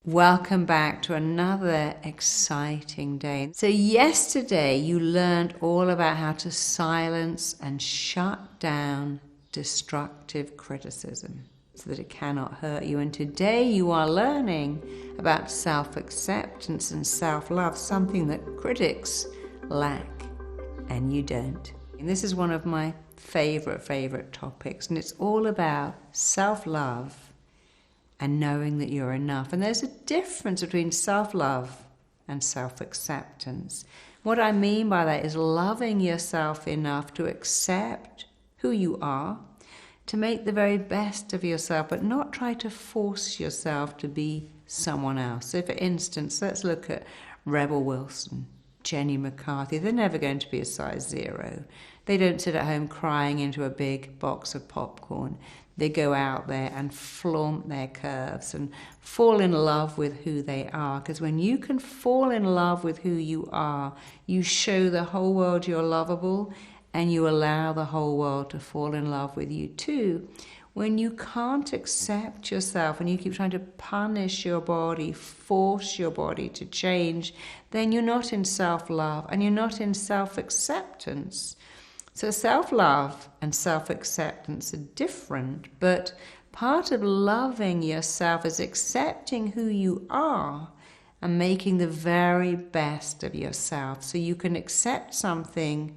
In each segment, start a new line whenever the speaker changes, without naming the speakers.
Welcome back to another exciting day. So yesterday you learned all about how to silence and shut down destructive criticism so that it cannot hurt you. And today you are learning about self-acceptance and self-love, something that critics lack and you don't. And this is one of my favorite topics, and it's all about self-love and knowing that you're enough. And there's a difference between self-love and self-acceptance. What I mean by that is loving yourself enough to accept who you are, to make the very best of yourself, but not try to force yourself to be someone else. So for instance, let's look at Rebel Wilson, Jenny McCarthy. They're never going to be a size 0. They don't sit at home crying into a big box of popcorn. They go out there and flaunt their curves and fall in love with who they are. Because when you can fall in love with who you are, you show the whole world you're lovable, and you allow the whole world to fall in love with you too. When you can't accept yourself and you keep trying to punish your body, force your body to change, then you're not in self-love and you're not in self-acceptance. So self-love and self-acceptance are different, but part of loving yourself is accepting who you are and making the very best of yourself. So you can accept something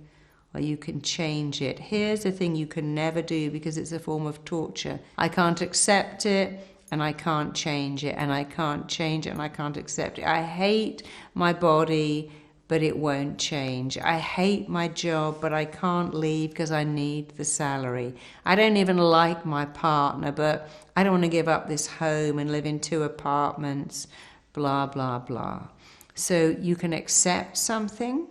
or you can change it. Here's the thing you can never do because it's a form of torture. I can't accept it and I can't change it, and I can't change it and I can't accept it. I hate my body, but it won't change. I hate my job, but I can't leave because I need the salary. I don't even like my partner, but I don't want to give up this home and live in 2 apartments, blah, blah, blah. So you can accept something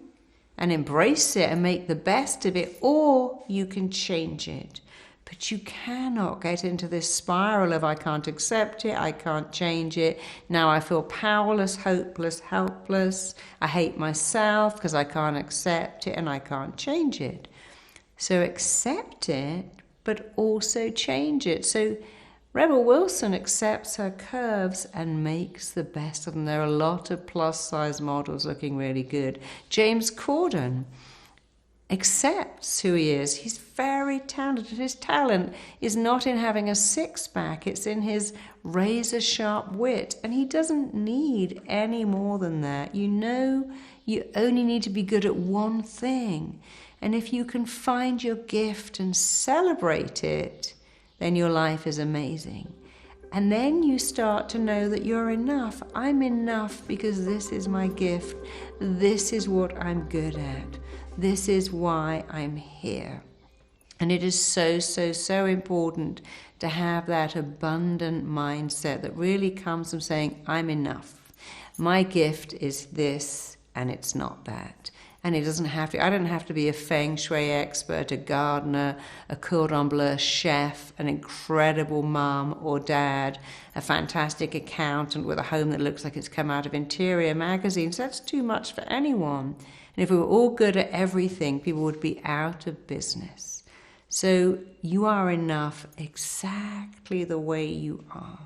and embrace it and make the best of it, or you can change it. But you cannot get into this spiral of I can't accept it, I can't change it, now I feel powerless, hopeless, helpless, I hate myself because I can't accept it and I can't change it. So accept it, but also change it. So Rebel Wilson accepts her curves and makes the best of them. There are a lot of plus-size models looking really good. James Corden accepts who he is. He's very talented. His talent is not in having a six-pack, it's in his razor-sharp wit, and he doesn't need any more than that. You know, you only need to be good at one thing, and if you can find your gift and celebrate it, then your life is amazing. And then you start to know that you're enough. I'm enough because this is my gift. This is what I'm good at. This is why I'm here. And it is so important to have that abundant mindset that really comes from saying, I'm enough. My gift is this, and it's not that. And it doesn't have to, I don't have to be a feng shui expert, a gardener, a cordon bleu chef, an incredible mum or dad, a fantastic accountant with a home that looks like it's come out of Interior magazines. That's too much for anyone. And if we were all good at everything, people would be out of business. So you are enough exactly the way you are.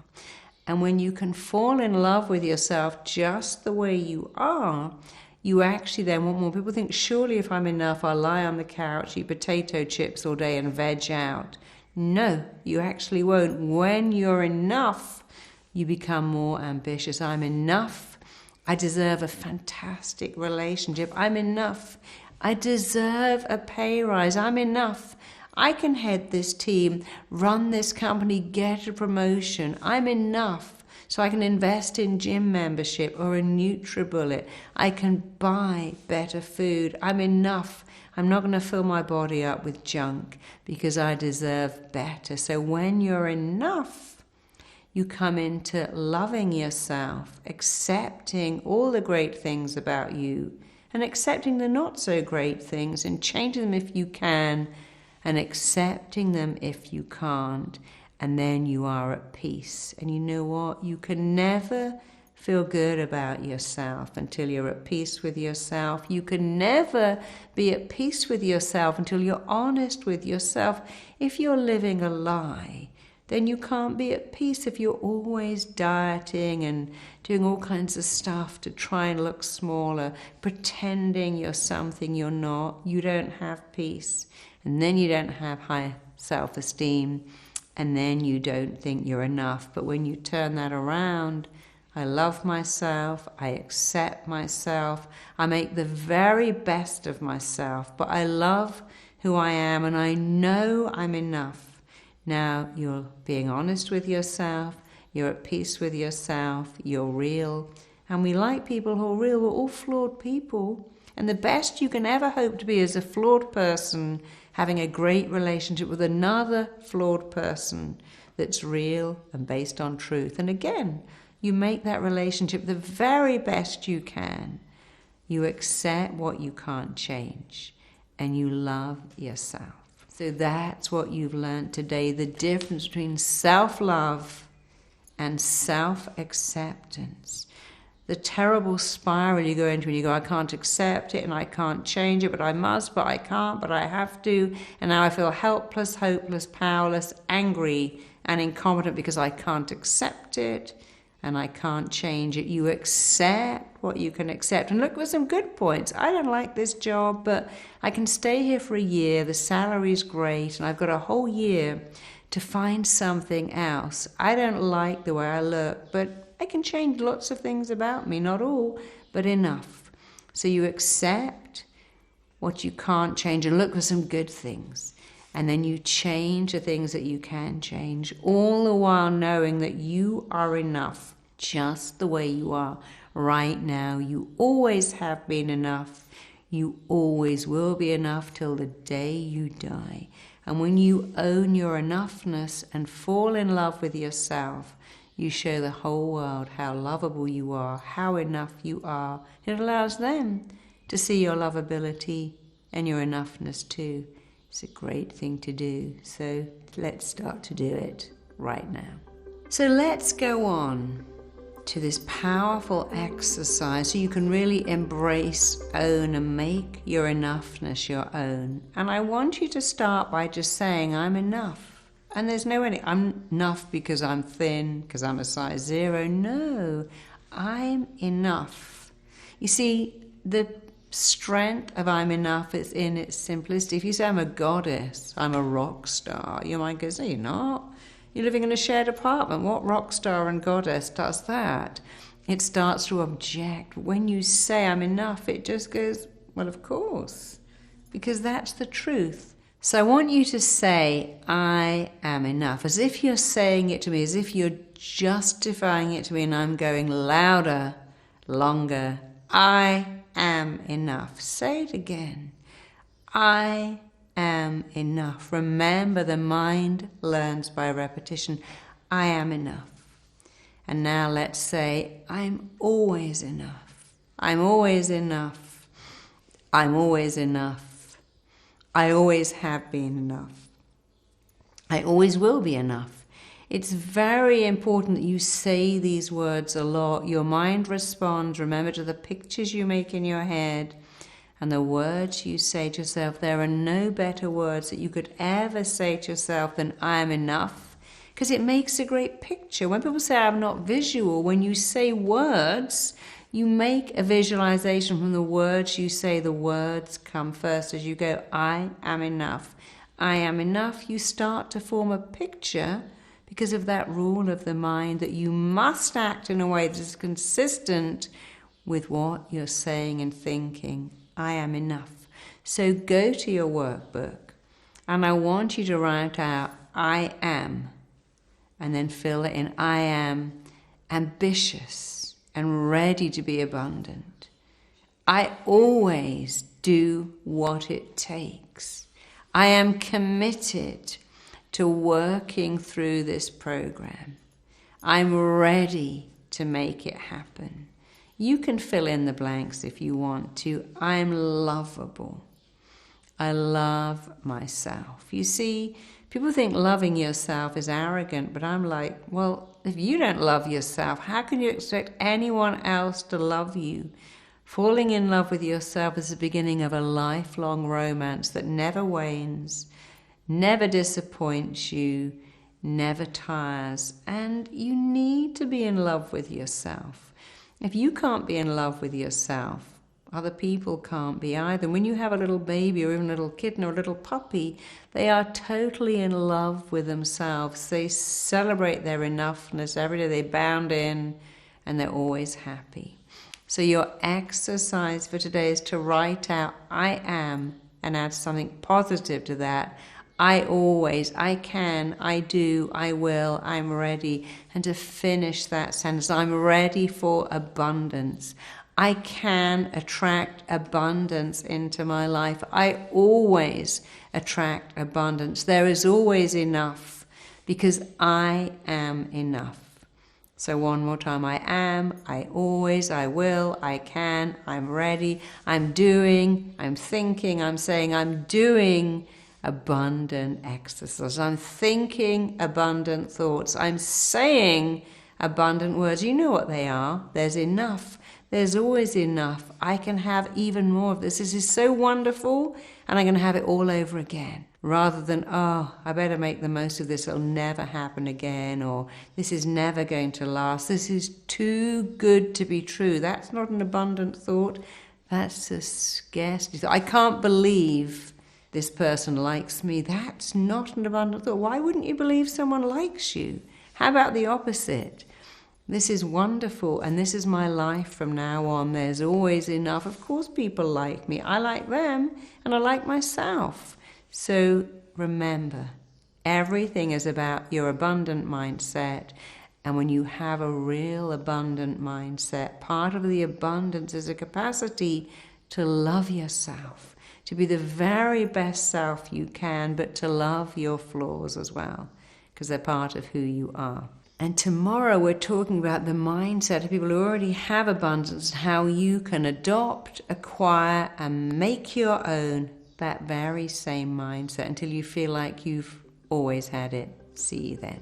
And when you can fall in love with yourself just the way you are, you actually then want more. People think, surely if I'm enough, I'll lie on the couch, eat potato chips all day and veg out. No, you actually won't. When you're enough, you become more ambitious. I'm enough. I deserve a fantastic relationship. I'm enough. I deserve a pay rise. I'm enough. I can head this team, run this company, get a promotion. I'm enough. So I can invest in gym membership or a NutriBullet. I can buy better food. I'm enough. I'm not going to fill my body up with junk because I deserve better. So when you're enough, you come into loving yourself, accepting all the great things about you and accepting the not so great things and changing them if you can and accepting them if you can't. And then you are at peace. And you know what? You can never feel good about yourself until you're at peace with yourself. You can never be at peace with yourself until you're honest with yourself. If you're living a lie, then you can't be at peace. If you're always dieting and doing all kinds of stuff to try and look smaller, pretending you're something you're not, you don't have peace. And then you don't have high self-esteem, and then you don't think you're enough. But when you turn that around, I love myself, I accept myself, I make the very best of myself, but I love who I am and I know I'm enough. Now you're being honest with yourself, you're at peace with yourself, you're real. And we like people who are real. We're all flawed people. And the best you can ever hope to be is a flawed person having a great relationship with another flawed person that's real and based on truth. And again, you make that relationship the very best you can. You accept what you can't change and you love yourself. So that's what you've learned today, the difference between self-love and self-acceptance. The terrible spiral you go into when you go, I can't accept it and I can't change it, but I must, but I can't, but I have to. And now I feel helpless, hopeless, powerless, angry and incompetent because I can't accept it and I can't change it. You accept what you can accept. And look, there's some good points. I don't like this job, but I can stay here for a year. The salary's great, and I've got a whole year to find something else. I don't like the way I look, but I can change lots of things about me. Not all, but enough. So you accept what you can't change and look for some good things. And then you change the things that you can change, all the while knowing that you are enough just the way you are right now. You always have been enough. You always will be enough till the day you die. And when you own your enoughness and fall in love with yourself, you show the whole world how lovable you are, how enough you are. It allows them to see your lovability and your enoughness too. It's a great thing to do. So let's start to do it right now. So let's go on to this powerful exercise so you can really embrace, own, and make your enoughness your own. And I want you to start by just saying, I'm enough. And there's no way, I'm enough because I'm thin, because I'm a size 0. No, I'm enough. You see, the strength of I'm enough is in its simplicity. If you say I'm a goddess, I'm a rock star, you might go, no, you're not. You're living in a shared apartment. What rock star and goddess does that? It starts to object. When you say I'm enough, it just goes, well, of course, because that's the truth. So I want you to say, I am enough, as if you're saying it to me, as if you're justifying it to me, and I'm going louder, longer. I am enough. Say it again. I am enough. Remember, the mind learns by repetition. I am enough. And now let's say, I'm always enough. I'm always enough. I'm always enough. I always have been enough. I always will be enough. It's very important that you say these words a lot. Your mind responds, remember, to the pictures you make in your head and the words you say to yourself. There are no better words that you could ever say to yourself than I am enough, because it makes a great picture. When people say I'm not visual, when you say words, you make a visualization from the words you say. The words come first as you go, I am enough. I am enough. You start to form a picture because of that rule of the mind that you must act in a way that is consistent with what you're saying and thinking. I am enough. So go to your workbook and I want you to write out I am, and then fill it in. I am ambitious and ready to be abundant. I always do what it takes. I am committed to working through this program. I'm ready to make it happen. You can fill in the blanks if you want to. I'm lovable. I love myself. You see, people think loving yourself is arrogant, but I'm like, well, if you don't love yourself, how can you expect anyone else to love you? Falling in love with yourself is the beginning of a lifelong romance that never wanes, never disappoints you, never tires, and you need to be in love with yourself. If you can't be in love with yourself, other people can't be either. When you have a little baby or even a little kitten or a little puppy, they are totally in love with themselves. They celebrate their enoughness every day. They bound in and they're always happy. So your exercise for today is to write out I am and add something positive to that. I always, I can, I do, I will, I'm ready. And to finish that sentence, I'm ready for abundance. I can attract abundance into my life. I always attract abundance. There is always enough because I am enough. So one more time, I am, I always, I will, I can, I'm ready, I'm doing, I'm thinking, I'm saying, I'm doing abundant exercise. I'm thinking abundant thoughts. I'm saying abundant words. You know what they are. There's enough. There's always enough. I can have even more of this. This is so wonderful, and I'm going to have it all over again. Rather than, oh, I better make the most of this. It'll never happen again, or this is never going to last. This is too good to be true. That's not an abundant thought. That's a scarcity thought. I can't believe this person likes me. That's not an abundant thought. Why wouldn't you believe someone likes you? How about the opposite? This is wonderful, and this is my life from now on. There's always enough. Of course people like me. I like them, and I like myself. So remember, everything is about your abundant mindset. And when you have a real abundant mindset, part of the abundance is a capacity to love yourself, to be the very best self you can, but to love your flaws as well, because they're part of who you are. And tomorrow we're talking about the mindset of people who already have abundance, and how you can adopt, acquire, and make your own that very same mindset until you feel like you've always had it. See you then.